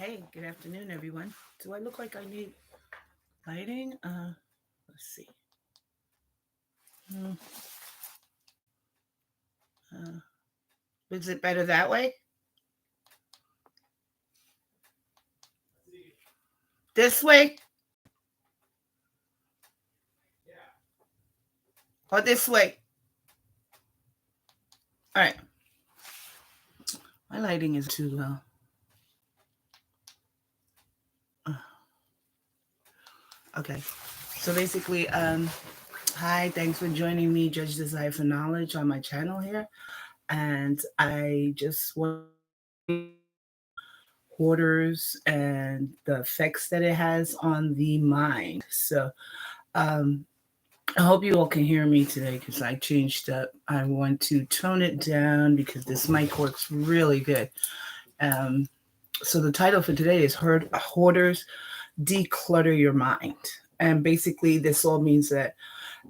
Hey, good afternoon, everyone. Do I look like I need lighting? Let's see. Hmm, Uh, is it better that way? This way or this way? All right. My lighting is too low. Uh, okay. So basically, hi. Thanks for joining me, Judge Desire for Knowledge, on my channel here. And I just want hoarders and the effects that it has on the mind. So, um, I hope you all can hear me today because I changed up. I want to tone it down because this mic works really good. Um, so the title for today is Hoarders Declutter Your Mind. And basically, this all means that,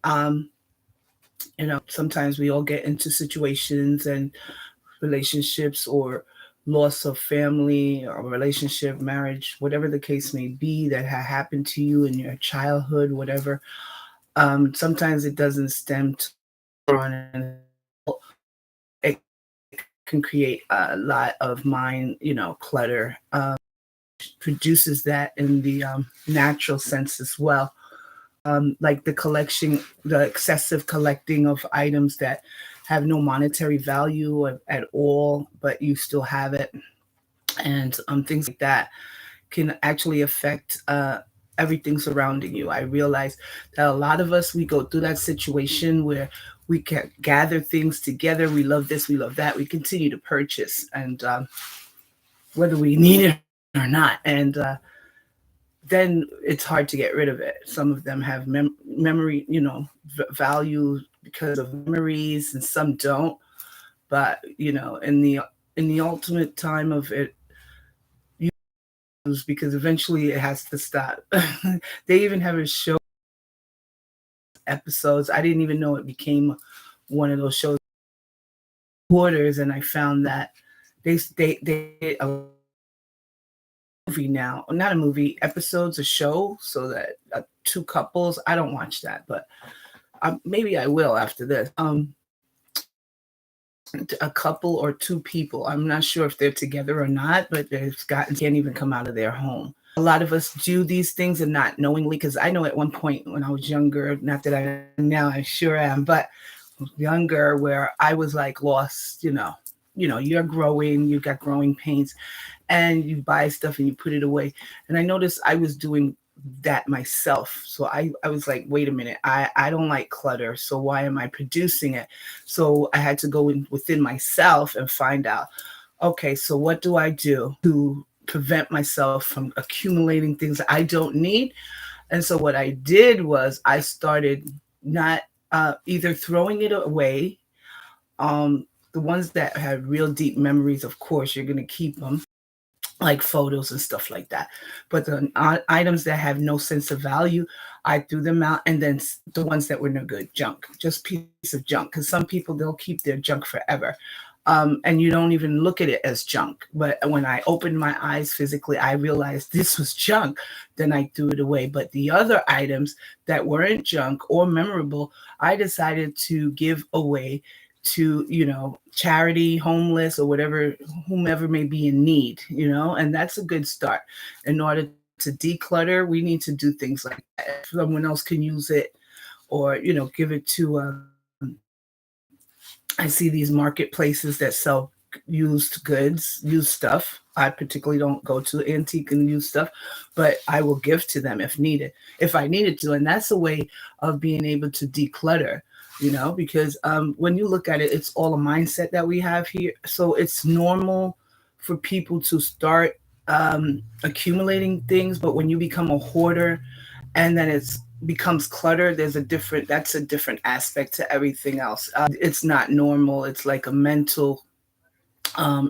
um, sometimes we all get into situations and relationships or loss of family or relationship, marriage, whatever the case may be that happened to you in your childhood, whatever. Sometimes it doesn't stem to on an it can create a lot of mind, clutter. Produces that in the natural sense as well. Like the excessive collecting of items that have no monetary value at all, but you still have it, and things like that can actually affect everything surrounding you. I realize that a lot of us, we go through that situation where we can gather things together. We love this, we love that. We continue to purchase, and whether we need it or not. And then it's hard to get rid of it. Some of them have memory, value because of memories, and some don't. But in the ultimate time of it, because eventually it has to stop. They even have a show episodes. I didn't even know it became one of those shows, Hoarders, and I found that they did a movie now, not a movie, episodes, a show, so that two couples. I don't watch that, but maybe I will after this. A couple or two people. I'm not sure if they're together or not, but they've gotten can't even come out of their home. A lot of us do these things and not knowingly, because I know at one point when I was younger, not that I now I sure am, but younger, where I was like lost. You're growing, you got growing pains, and you buy stuff and you put it away. And I noticed I was doing that myself. So I was like, wait a minute, I don't like clutter. So why am I producing it? So I had to go in within myself and find out, okay, so what do I do to prevent myself from accumulating things that I don't need? And so what I did was I started not either throwing it away. Um, the ones that had real deep memories, of course, you're going to keep them, like photos and stuff like that. But the items that have no sense of value, I threw them out. And then the ones that were no good, junk, just piece of junk. Because some people, they'll keep their junk forever. And you don't even look at it as junk. But when I opened my eyes physically, I realized this was junk. Then I threw it away. But the other items that weren't junk or memorable, I decided to give away to charity, homeless, or whatever, whomever may be in need, and that's a good start. In order to declutter, we need to do things like that. If someone else can use it, or give it to I see these marketplaces that sell used goods, used stuff. I particularly don't go to antique and used stuff, but I will give to them if needed, if I needed to. And that's a way of being able to declutter, because when you look at it, it's all a mindset that we have here. So it's normal for people to start accumulating things, but when you become a hoarder and then it's becomes clutter, that's a different aspect to everything else. It's not normal. It's like a mental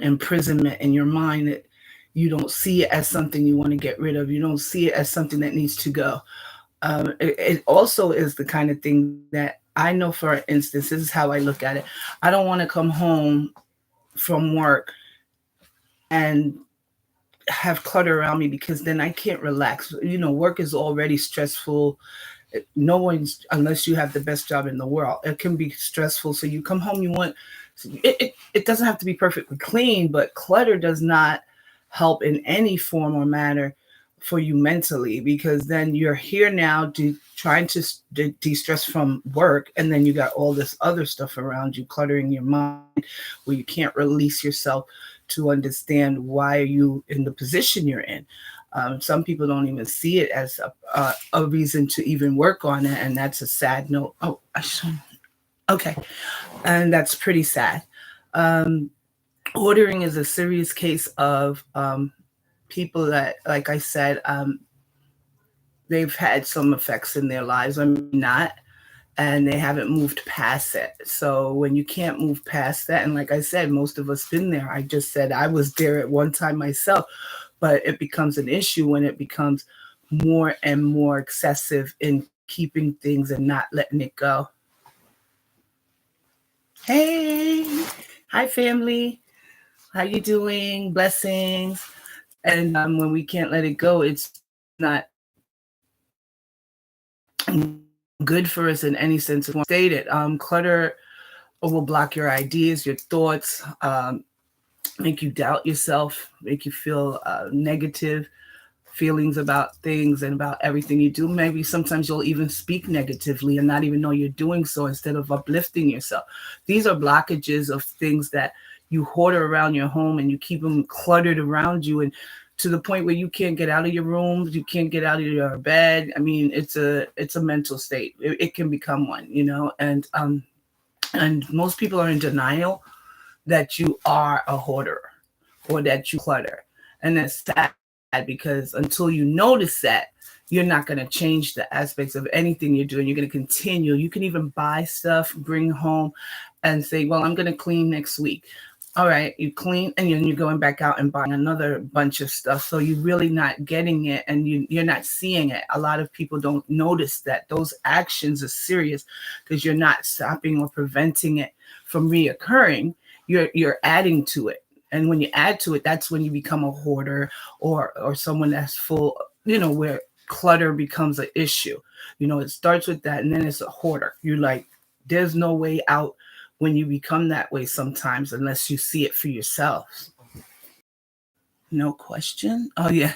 imprisonment in your mind that you don't see it as something you want to get rid of. You don't see it as something that needs to go. It also is the kind of thing that I know, for instance, this is how I look at it. I don't want to come home from work and have clutter around me because then I can't relax. Work is already stressful. No one's, unless you have the best job in the world, it can be stressful. So you come home, you want it doesn't have to be perfectly clean, but clutter does not help in any form or manner for you mentally, because then you're here now trying to de-stress from work, and then you got all this other stuff around you cluttering your mind, where you can't release yourself to understand why are you in the position you're in. Some people don't even see it as a reason to even work on it, and that's a sad note. Oh, okay, and that's pretty sad. Um, Ordering is a serious case of people that, like I said, they've had some effects in their lives. I mean, not, and they haven't moved past it. So when you can't move past that, and like I said, most of us been there. I just said I was there at one time myself, but it becomes an issue when it becomes more and more excessive in keeping things and not letting it go. Hey, hi family, how you doing? Blessings. And when we can't let it go, it's not good for us in any sense. Stated, clutter will block your ideas, your thoughts, make you doubt yourself, make you feel negative feelings about things and about everything you do. Maybe sometimes you'll even speak negatively and not even know you're doing so, instead of uplifting yourself. These are blockages of things that you hoard around your home, and you keep them cluttered around you, and to the point where you can't get out of your room, you can't get out of your bed. I mean, it's a mental state. It can become one, and most people are in denial that you are a hoarder or that you clutter. And that's sad, because until you notice that, you're not going to change the aspects of anything you're doing. You're going to continue. You can even buy stuff, bring home, and say, well, I'm going to clean next week. All right, you clean, and then you're going back out and buying another bunch of stuff. So you're really not getting it, and you're not seeing it. A lot of people don't notice that those actions are serious, because you're not stopping or preventing it from reoccurring. You're adding to it, and when you add to it, that's when you become a hoarder, or someone that's full. Where clutter becomes an issue. It starts with that, and then it's a hoarder. You're like, there's no way out when you become that way sometimes, unless you see it for yourself. No question. Oh yeah.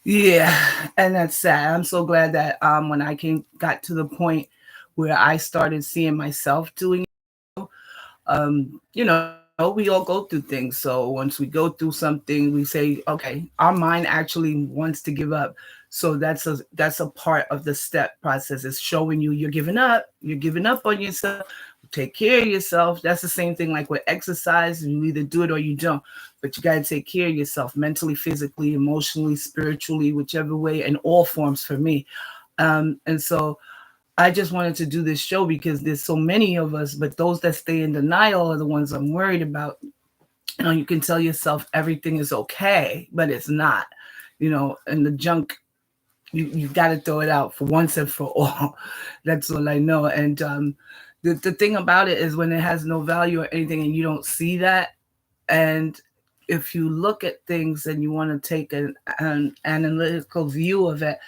Yeah, and that's sad. I'm so glad that when I got to the point where I started seeing myself doing it, we all go through things. So once we go through something, we say, okay, our mind actually wants to give up. So that's a part of the step process. Is showing you you're giving up. You're giving up on yourself. Take care of yourself. That's the same thing like with exercise. You either do it or you don't. But you got to take care of yourself mentally, physically, emotionally, spiritually, whichever way, in all forms for me. And so I just wanted to do this show because there's so many of us, but those that stay in denial are the ones I'm worried about. You can tell yourself everything is okay, but it's not. And the junk, you got to throw it out for once and for all. That's all I know. And the thing about it is, when it has no value or anything, and you don't see that, and if you look at things and you want to take an analytical view of it,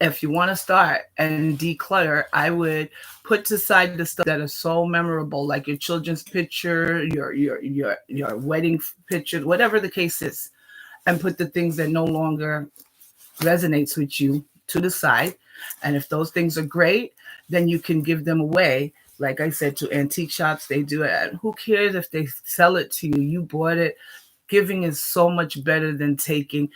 if you want to start and declutter, I would put aside the stuff that are so memorable, like your children's picture, your wedding picture, whatever the case is, and put the things that no longer resonates with you to the side. And if those things are great, then you can give them away. Like I said, to antique shops, they do it. And who cares if they sell it to you? You bought it. Giving is so much better than taking.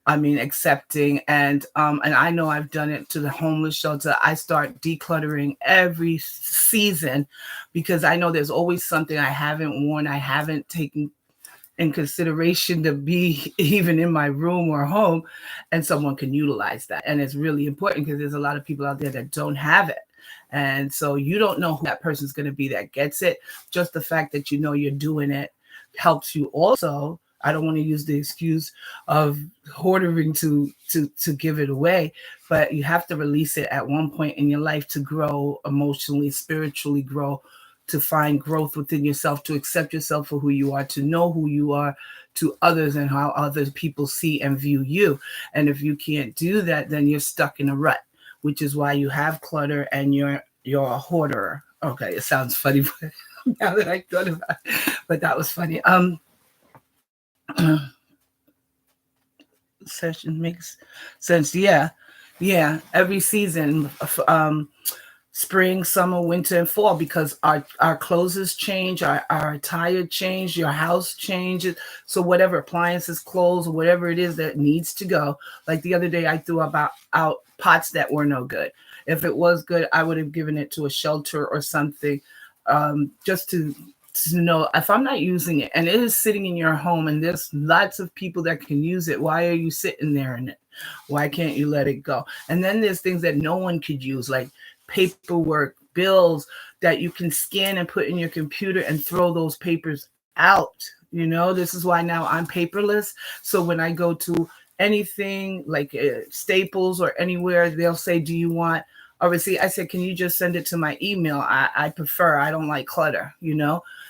I mean, accepting. And I know I've done it to the homeless shelter. I start decluttering every season, because I know there's always something I haven't worn, I haven't taken in consideration to be even in my room or home, and someone can utilize that. And it's really important, because there's a lot of people out there that don't have it. And so you don't know who that person's going to be that gets it. Just the fact that you know you're doing it helps you also. I don't want to use the excuse of hoarding to give it away, but you have to release it at one point in your life to grow emotionally, spiritually grow, to find growth within yourself, to accept yourself for who you are, to know who you are to others and how other people see and view you. And if you can't do that, then you're stuck in a rut, which is why you have clutter and you're a hoarder. Okay, it sounds funny, but now that I thought about it, but that was funny. Session makes sense. Yeah, yeah. Every season, spring, summer, winter, and fall, because our clothes change, our attire change, your house changes. So whatever appliances, clothes, whatever it is that needs to go. Like the other day, I threw about out pots that were no good. If it was good, I would have given it to a shelter or something, just to know if I'm not using it and it is sitting in your home and there's lots of people that can use it. Why are you sitting there in it? Why can't you let it go? And then there's things that no one could use, like paperwork, bills that you can scan and put in your computer and throw those papers out. This is why now I'm paperless. So when I go to anything like Staples or anywhere, they'll say, "Do you want a receipt?" I said, "Can you just send it to my email? I prefer, I don't like clutter.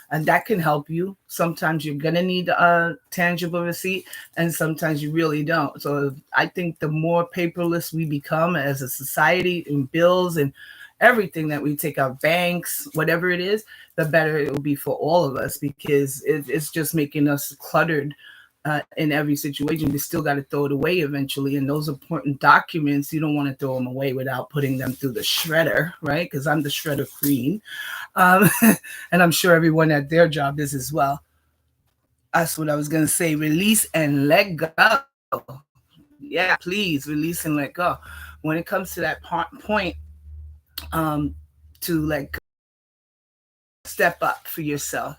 And that can help you. Sometimes you're going to need a tangible receipt, and sometimes you really don't. So I think the more paperless we become as a society, in bills and everything that we take out, banks, whatever it is, the better it will be for all of us, because it's just making us cluttered in every situation. You still got to throw it away eventually. And those important documents, you don't want to throw them away without putting them through the shredder, right? Because I'm the shredder queen. Um, and I'm sure everyone at their job is as well. That's what I was going to say. Release and let go. Yeah, please release and let go. When it comes to that point, um, to let go, step up for yourself.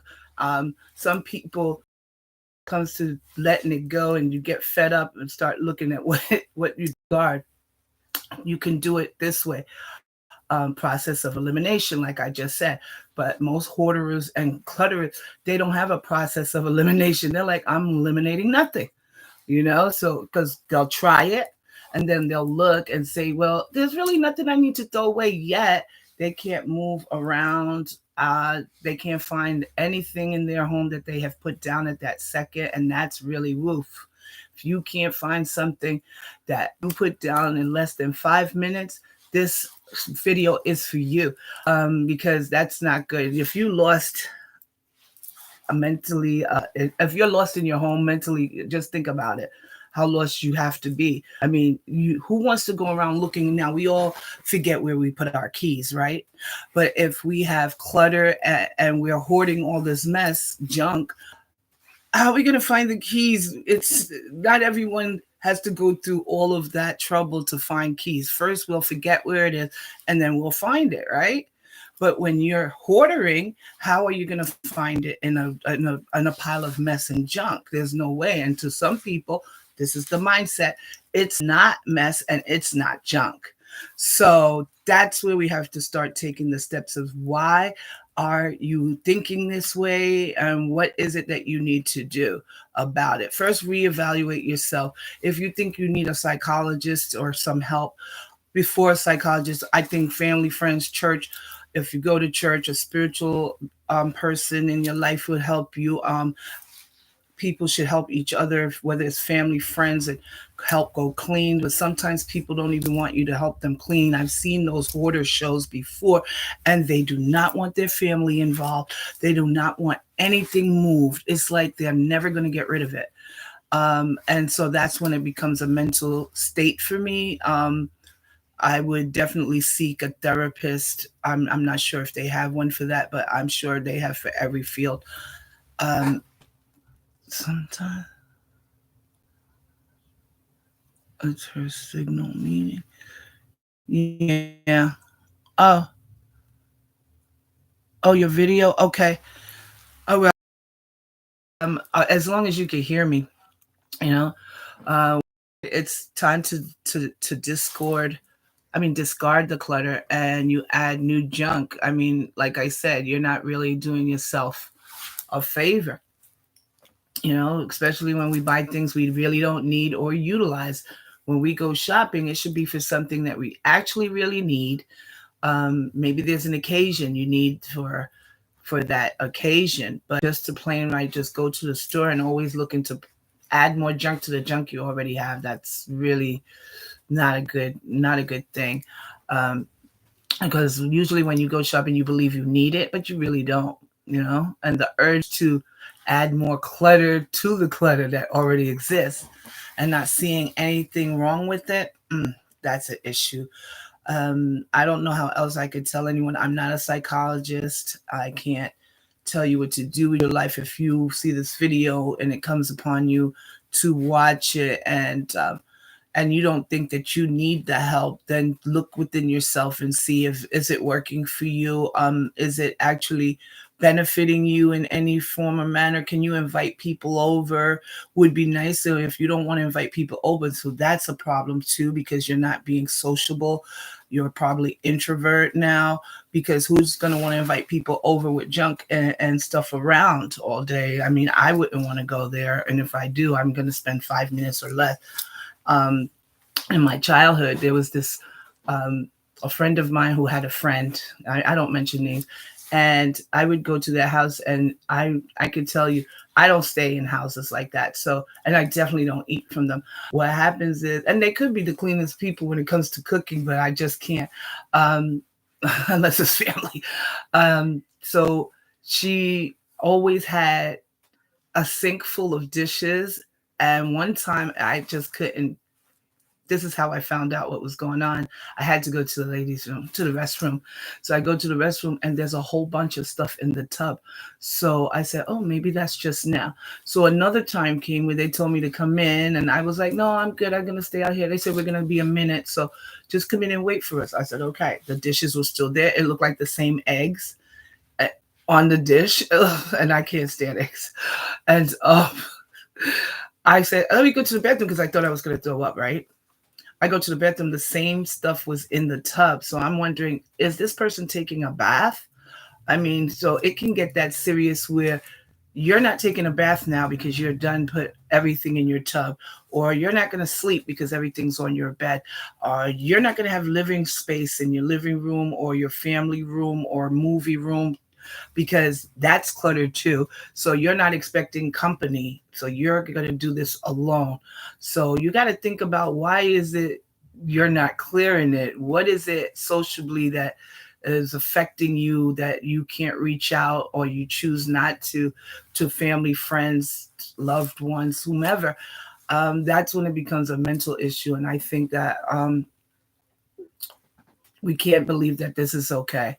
Some people comes to letting it go and you get fed up and start looking at what you guard. You can do it this way. Process of elimination, like I just said. But most hoarders and clutterers, they don't have a process of elimination. They're like, I'm eliminating nothing. So because they'll try it and then they'll look and say, well, there's really nothing I need to throw away yet. They can't move around. They can't find anything in their home that they have put down at that second. And that's really woof. If you can't find something that you put down in less than 5 minutes, this video is for you, because that's not good. If you lost mentally, if you're lost in your home mentally, just think about it. How lost you have to be. I mean, who wants to go around looking? Now we all forget where we put our keys, right? But if we have clutter and we're hoarding all this mess, junk, how are we going to find the keys? It's not everyone has to go through all of that trouble to find keys. First, we'll forget where it is and then we'll find it, right? But when you're hoarding, how are you going to find it in a pile of mess and junk? There's no way. And to some people, this is the mindset. It's not mess and it's not junk. So that's where we have to start taking the steps of why are you thinking this way and what is it that you need to do about it. First, reevaluate yourself. If you think you need a psychologist or some help, before a psychologist, I think family, friends, church, if you go to church, a spiritual person in your life will help you. People should help each other, whether it's family, friends, and help go clean. But sometimes people don't even want you to help them clean. I've seen those hoarder shows before, and they do not want their family involved. They do not want anything moved. It's like they're never going to get rid of it. And so that's when it becomes a mental state for me. I would definitely seek a therapist. I'm not sure if they have one for that, but I'm sure they have for every field. Um, Sometimes it's her signal meeting. Yeah. Oh, oh, your video. Okay. Oh well. As long as you can hear me, you know, uh, it's time to discord. I mean, discard the clutter and you add new junk. I mean, like I said, you're not really doing yourself a favor. Especially when we buy things we really don't need or utilize. When we go shopping, it should be for something that we actually really need. Maybe there's an occasion you need for for that occasion. But just to plain like just go to the store and always looking to add more junk to the junk you already have, that's really not a good thing. Um, because usually when you go shopping, you believe you need it, but you really don't. And the urge to add more clutter to the clutter that already exists and not seeing anything wrong with it, that's an issue. I don't know how else I could tell anyone. I'm not a psychologist. I can't tell you what to do with your life. If you see this video and it comes upon you to watch it, and you don't think that you need the help, then look within yourself and see if is it working for you. Is it actually benefiting you in any form or manner? Can you invite people over? Would be nicer if you don't want to invite people over. So that's a problem too, because you're not being sociable. You're probably introvert now, because who's going to want to invite people over with junk and stuff around all day? I mean, I wouldn't want to go there. And if I do, I'm going to spend 5 minutes or less. um, in my childhood, there was this um, a friend of mine who had a friend. I don't mention names, and I would go to their house, and I could tell you I don't stay in houses like that. So, and I definitely don't eat from them. What happens is, and they could be the cleanest people when it comes to cooking, but I just can't, um, unless it's family. So she always had a sink full of dishes. And one time I just couldn't. This is how I found out what was going on. I had to go to the ladies' room, to the restroom. So I go to the restroom and there's a whole bunch of stuff in the tub. So I said, oh, maybe that's just now. So another time came where they told me to come in, and I was like, no, I'm good. I'm going to stay out here. They said, we're going to be a minute. So just come in and wait for us. I said, okay. The dishes were still there. It looked like the same eggs eh, on the dish. Ugh, and I can't stand eggs. And I said, let me go to the bathroom because I thought I was going to throw up, right? I go to the bathroom, the same stuff was in the tub. So I'm wondering, is this person taking a bath? I mean, so it can get that serious where you're not taking a bath now because you're done put everything in your tub, or you're not going to sleep because everything's on your bed, or you're not going to have living space in your living room or your family room or movie room, because that's cluttered too. So you're not expecting company. So you're going to do this alone. So you got to think about, why is it you're not clearing it? What is it socially that is affecting you that you can't reach out, or you choose not to family, friends, loved ones, whomever? That's when it becomes a mental issue. And I think that we can't believe that this is okay.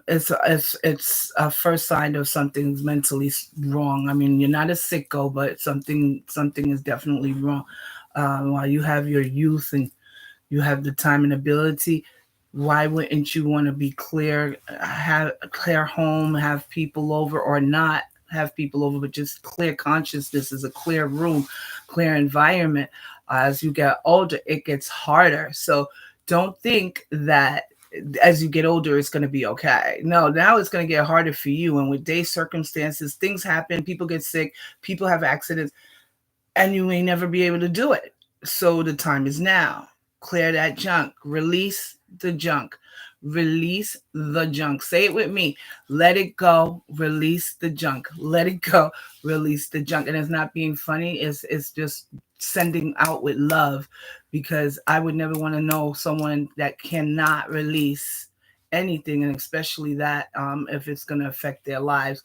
It's a first sign of something's mentally wrong. I mean, you're not a sicko, but something is definitely wrong. While you have your youth and you have the time and ability, why wouldn't you want to be clear, have a clear home, have people over, or not have people over, but just clear consciousness is a clear room, clear environment. As you get older, it gets harder. So don't think that as you get older, it's going to be okay. No, now it's going to get harder for you. And with day circumstances, things happen, people get sick, people have accidents, and you may never be able to do it. So the time is now. Clear that junk, release the junk. Release the junk. Say it with me. Let it go. Release the junk. Let it go. Release the junk. And it's not being funny. It's just sending out with love, because I would never want to know someone that cannot release anything, and especially that if it's going to affect their lives,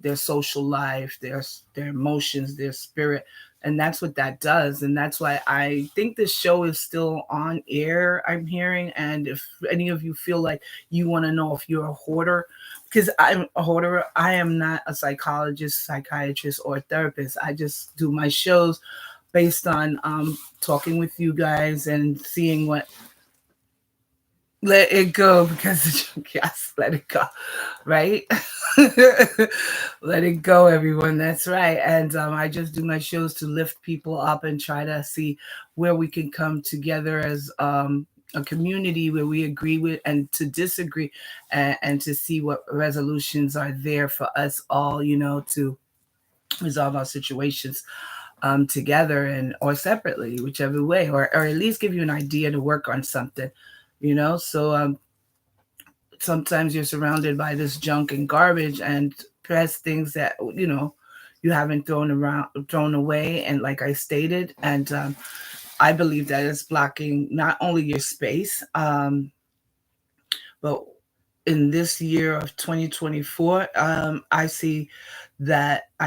their social life, their emotions, their spirit. And that's what that does. And that's why I think this show is still on air, I'm hearing. And if any of you feel like you want to know if you're a hoarder, because I'm a hoarder, I am not a psychologist, psychiatrist, or therapist. I just do my shows based on talking with you guys and seeing what. Let it go, because yes, let it go, right? Let it go, everyone. That's right. And I just do my shows to lift people up and try to see where we can come together as a community where we agree with and to disagree, and to see what resolutions are there for us all, to resolve our situations together, and or separately, whichever way, or at least give you an idea to work on something. So sometimes you're surrounded by this junk and garbage and press things that you haven't thrown away, and like I stated, and I believe that it's blocking not only your space, but in this year of 2024, I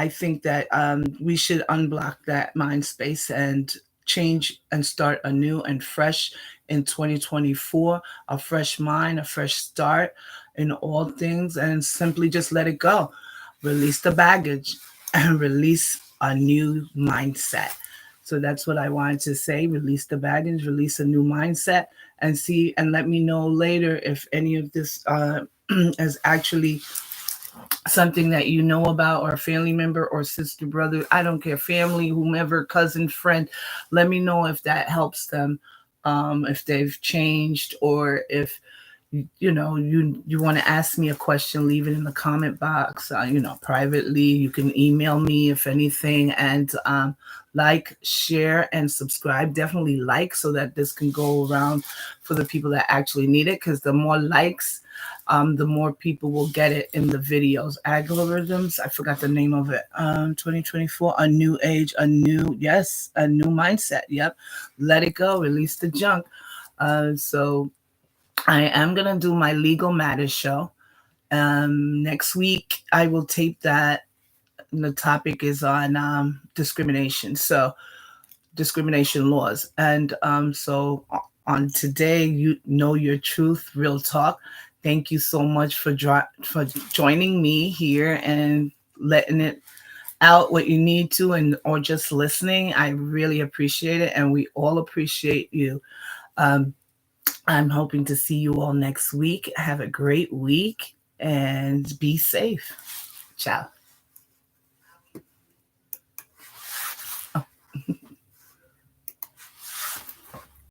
think that we should unblock that mind space and change and start anew and fresh in 2024, a fresh mind, a fresh start in all things, and simply just let it go. Release the baggage and release a new mindset. So that's what I wanted to say. Release the baggage, release a new mindset, and see, and let me know later if any of this is actually something that you know about, or a family member or sister, brother, I don't care, family, whomever, cousin, friend. Let me know if that helps them, if they've changed, or if you want to ask me a question, leave it in the comment box, privately. You can email me if anything, and like, share, and subscribe. Definitely like, so that this can go around for the people that actually need it, because the more likes, the more people will get it in the videos. Algorithms, I forgot the name of it. 2024, a new age, a new mindset. Yep. Let it go, release the junk. So I am going to do my Legal Matters show. Next week, I will tape that. The topic is on discrimination. So, discrimination laws. And so, on today, you know your truth, real talk. Thank you so much for joining me here and letting it out what you need to, and or just listening. I really appreciate it, and we all appreciate you. Um, I'm hoping to see you all next week. Have a great week and be safe. Ciao.